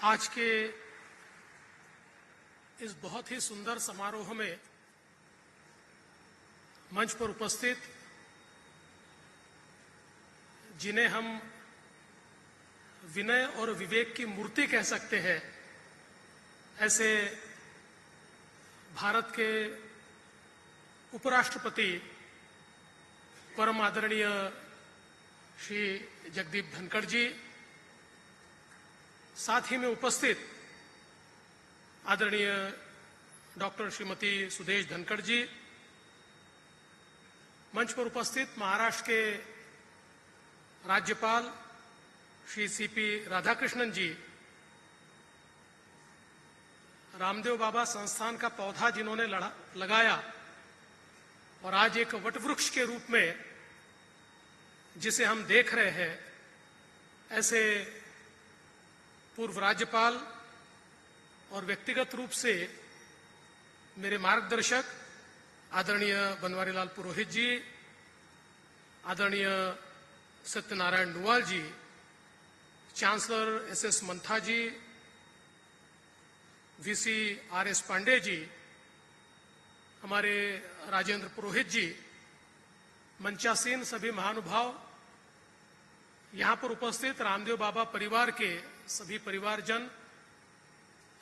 आज के इस बहुत ही सुंदर समारोह में मंच पर उपस्थित जिन्हें हम विनय और विवेक की मूर्ति कह सकते हैं, ऐसे भारत के उपराष्ट्रपति परम आदरणीय श्री जगदीप धनखड़ जी, साथ ही में उपस्थित आदरणीय डॉक्टर श्रीमती सुदेश धनखड़ जी, मंच पर उपस्थित महाराष्ट्र के राज्यपाल श्री सीपी राधाकृष्णन जी, रामदेव बाबा संस्थान का पौधा जिन्होंने लगाया और आज एक वटवृक्ष के रूप में जिसे हम देख रहे हैं, ऐसे पूर्व राज्यपाल और व्यक्तिगत रूप से मेरे मार्गदर्शक आदरणीय बनवारीलाल पुरोहित जी, आदरणीय सत्यनारायण नुवाल जी, चांसलर एस.एस. मंथा जी, वीसी आर.एस. पांडे जी, हमारे राजेंद्र पुरोहित जी, मंचासीन सभी महानुभाव, यहां पर उपस्थित रामदेव बाबा परिवार के सभी परिवारजन,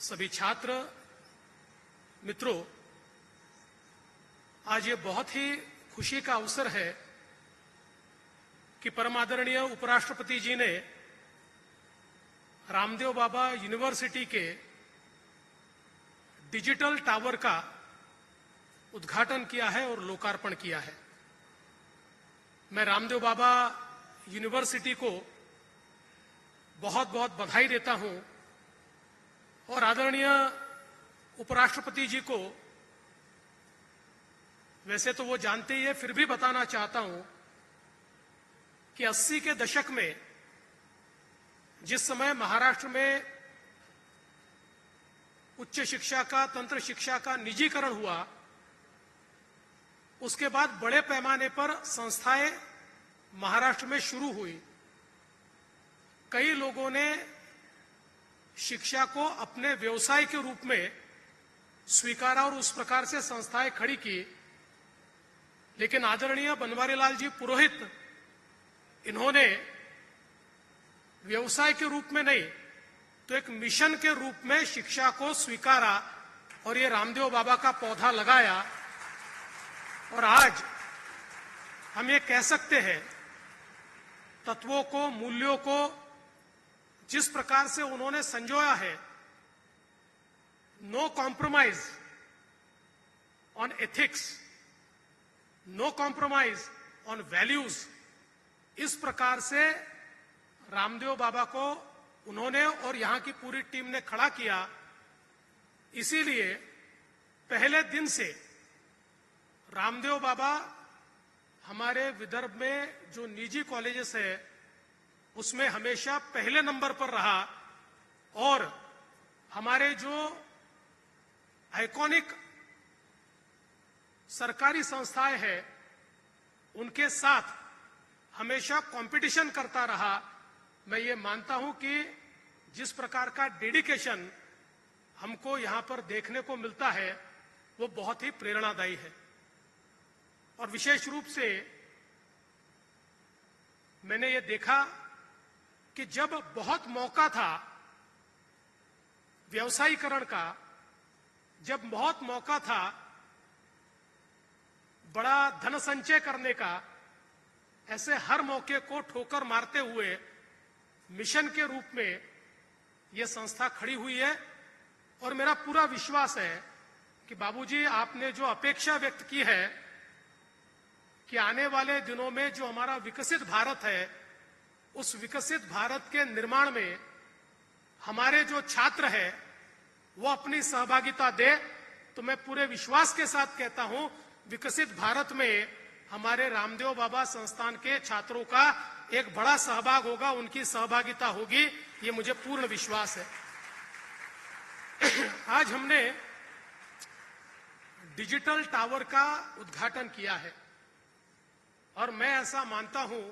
सभी छात्र मित्रों, आज ये बहुत ही खुशी का अवसर है कि परमादरणीय उपराष्ट्रपति जी ने रामदेव बाबा यूनिवर्सिटी के डिजिटल टावर का उद्घाटन किया है और लोकार्पण किया है। मैं रामदेव बाबा यूनिवर्सिटी को बहुत बहुत बधाई देता हूं और आदरणीय उपराष्ट्रपति जी को वैसे तो वो जानते ही है, फिर भी बताना चाहता हूं कि 80 के दशक में जिस समय महाराष्ट्र में उच्च शिक्षा का, तंत्र शिक्षा का निजीकरण हुआ, उसके बाद बड़े पैमाने पर संस्थाएं महाराष्ट्र में शुरू हुई। कई लोगों ने शिक्षा को अपने व्यवसाय के रूप में स्वीकारा और उस प्रकार से संस्थाएं खड़ी की, लेकिन आदरणीय बनवारीलाल जी पुरोहित, इन्होंने व्यवसाय के रूप में नहीं तो एक मिशन के रूप में शिक्षा को स्वीकारा और ये रामदेव बाबा का पौधा लगाया। और आज हम ये कह सकते हैं, तत्वों को, मूल्यों को जिस प्रकार से उन्होंने संजोया है, no compromise on ethics, no compromise on values, इस प्रकार से रामदेव बाबा को उन्होंने और यहां की पूरी टीम ने खड़ा किया। इसीलिए पहले दिन से रामदेव बाबा हमारे विदर्भ में जो निजी कॉलेजेस है उसमें हमेशा पहले नंबर पर रहा और हमारे जो आइकॉनिक सरकारी संस्थाएं हैं उनके साथ हमेशा कंपटीशन करता रहा। मैं ये मानता हूं कि जिस प्रकार का डेडिकेशन हमको यहां पर देखने को मिलता है वो बहुत ही प्रेरणादायी है। और विशेष रूप से मैंने ये देखा कि जब बहुत मौका था व्यवसायीकरण का, जब बहुत मौका था बड़ा धन संचय करने का, ऐसे हर मौके को ठोकर मारते हुए मिशन के रूप में यह संस्था खड़ी हुई है। और मेरा पूरा विश्वास है कि बाबूजी, आपने जो अपेक्षा व्यक्त की है कि आने वाले दिनों में जो हमारा विकसित भारत है, उस विकसित भारत के निर्माण में हमारे जो छात्र हैं वो अपनी सहभागिता दे, तो मैं पूरे विश्वास के साथ कहता हूं विकसित भारत में हमारे रामदेव बाबा संस्थान के छात्रों का एक बड़ा सहभाग होगा, उनकी सहभागिता होगी, ये मुझे पूर्ण विश्वास है। आज हमने डिजिटल टावर का उद्घाटन किया है और मैं ऐसा मानता हूं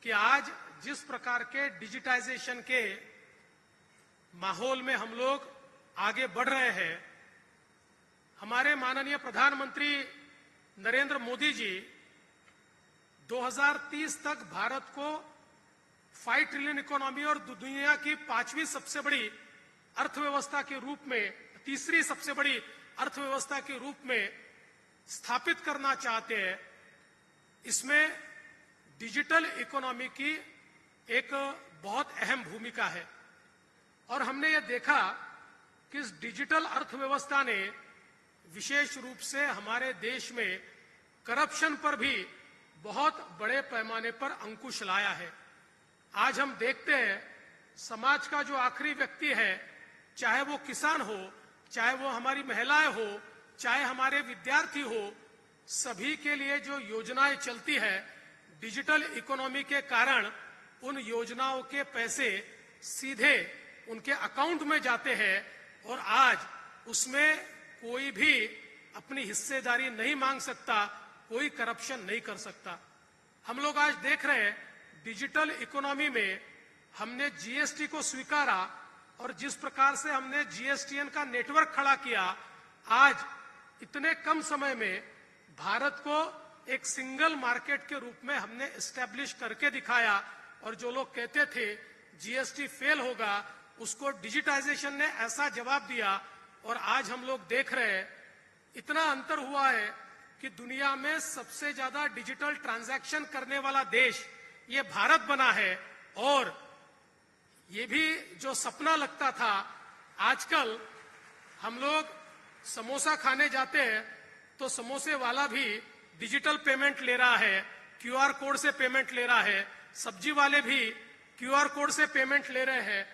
कि आज जिस प्रकार के डिजिटाइजेशन के माहौल में हम लोग आगे बढ़ रहे हैं। हमारे माननीय प्रधानमंत्री नरेंद्र मोदी जी 2030 तक भारत को 5 ट्रिलियन इकोनॉमी और दुनिया की 5वीं सबसे बड़ी अर्थव्यवस्था के रूप में, तीसरी सबसे बड़ी अर्थव्यवस्था के रूप में स्थापित करना चाहते हैं। इसमें डिजिटल इकोनॉमी की एक बहुत अहम भूमिका है और हमने ये देखा कि इस डिजिटल अर्थव्यवस्था ने विशेष रूप से हमारे देश में करप्शन पर भी बहुत बड़े पैमाने पर अंकुश लाया है। आज हम देखते हैं समाज का जो आखिरी व्यक्ति है, चाहे वो किसान हो, चाहे वो हमारी महिलाएं हो, चाहे हमारे विद्यार्थी हो, सभी के लिए जो योजनाएं चलती है, डिजिटल इकोनॉमी के कारण उन योजनाओं के पैसे सीधे उनके अकाउंट में जाते हैं और आज उसमें कोई भी अपनी हिस्सेदारी नहीं मांग सकता, कोई करप्शन नहीं कर सकता। हम लोग आज देख रहे हैं डिजिटल इकोनॉमी में हमने जीएसटी को स्वीकारा और जिस प्रकार से हमने जीएसटीएन का नेटवर्क खड़ा किया, आज इतने कम समय में भारत को एक सिंगल मार्केट के रूप में हमने एस्टेब्लिश करके दिखाया और जो लोग कहते थे जीएसटी फेल होगा, उसको डिजिटाइजेशन ने ऐसा जवाब दिया और आज हम लोग देख रहे हैं इतना अंतर हुआ है कि दुनिया में सबसे ज्यादा डिजिटल ट्रांजैक्शन करने वाला देश ये भारत बना है। और ये भी जो सपना लगता था, आजकल हम लोग समोसा खाने जाते हैं तो समोसे वाला भी डिजिटल पेमेंट ले रहा है, क्यूआर कोड से पेमेंट ले रहा है, सब्जी वाले भी क्यूआर कोड से पेमेंट ले रहे हैं।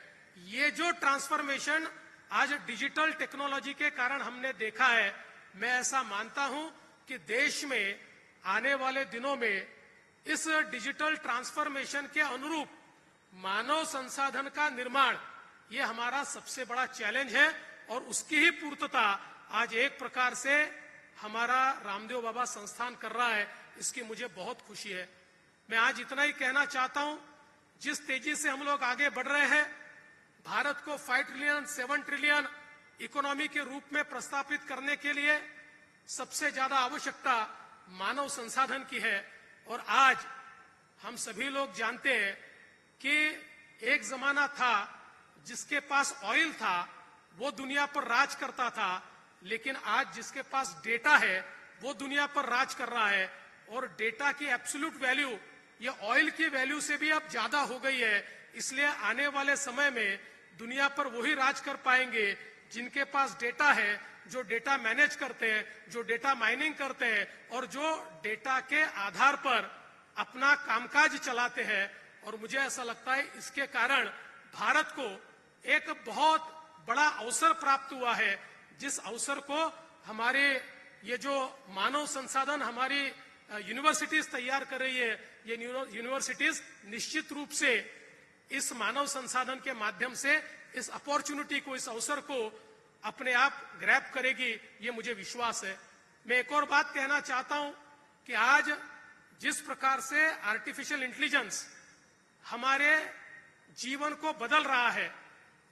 ये जो ट्रांसफॉर्मेशन आज डिजिटल टेक्नोलॉजी के कारण हमने देखा है, मैं ऐसा मानता हूं कि देश में आने वाले दिनों में इस डिजिटल ट्रांसफॉर्मेशन के अनुरूप मानव संसाधन का निर्माण ये हमारा सबसे बड़ा चैलेंज है और उसकी ही पूर्तता आज एक प्रकार से हमारा रामदेव बाबा संस्थान कर रहा है। इसकी मुझे बहुत खुशी है। मैं आज इतना ही कहना चाहता हूं, जिस तेजी से हम लोग आगे बढ़ रहे हैं, भारत को 5 ट्रिलियन 7 ट्रिलियन इकोनॉमी के रूप में प्रस्तापित करने के लिए सबसे ज्यादा आवश्यकता मानव संसाधन की है। और आज हम सभी लोग जानते हैं कि एक जमाना था जिसके पास ऑयल था वो दुनिया पर राज करता था, लेकिन आज जिसके पास डेटा है वो दुनिया पर राज कर रहा है। और डेटा की एब्सोल्यूट वैल्यू ये ऑयल की वैल्यू से भी अब ज्यादा हो गई है। इसलिए आने वाले समय में दुनिया पर वही राज कर पाएंगे जिनके पास डेटा है, जो डेटा मैनेज करते हैं, जो डेटा माइनिंग करते हैं और जो डेटा के आधार पर अपना कामकाज चलाते हैं। और मुझे ऐसा लगता है इसके कारण भारत को एक बहुत बड़ा अवसर प्राप्त हुआ है, जिस अवसर को हमारे ये जो मानव संसाधन हमारी यूनिवर्सिटीज तैयार कर रही है, ये यूनिवर्सिटीज निश्चित रूप से इस मानव संसाधन के माध्यम से इस अपॉर्चुनिटी को, इस अवसर को अपने आप ग्रैब करेगी, ये मुझे विश्वास है। मैं एक और बात कहना चाहता हूं कि आज जिस प्रकार से आर्टिफिशियल इंटेलिजेंस हमारे जीवन को बदल रहा है,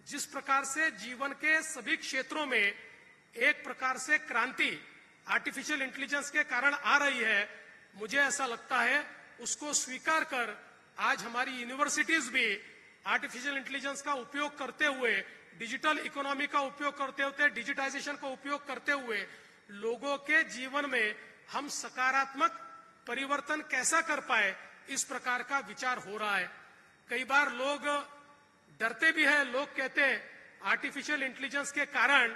जिस प्रकार से जीवन के सभी क्षेत्रों में एक प्रकार से क्रांति आर्टिफिशियल इंटेलिजेंस के कारण आ रही है, मुझे ऐसा लगता है उसको स्वीकार कर आज हमारी यूनिवर्सिटीज भी आर्टिफिशियल इंटेलिजेंस का उपयोग करते हुए, डिजिटल इकोनॉमी का उपयोग करते हुए, डिजिटाइजेशन का उपयोग करते हुए लोगों के जीवन में हम सकारात्मक परिवर्तन कैसा कर पाए, इस प्रकार का विचार हो रहा है। कई बार लोग डरते भी हैं, लोग कहते हैं आर्टिफिशियल इंटेलिजेंस के कारण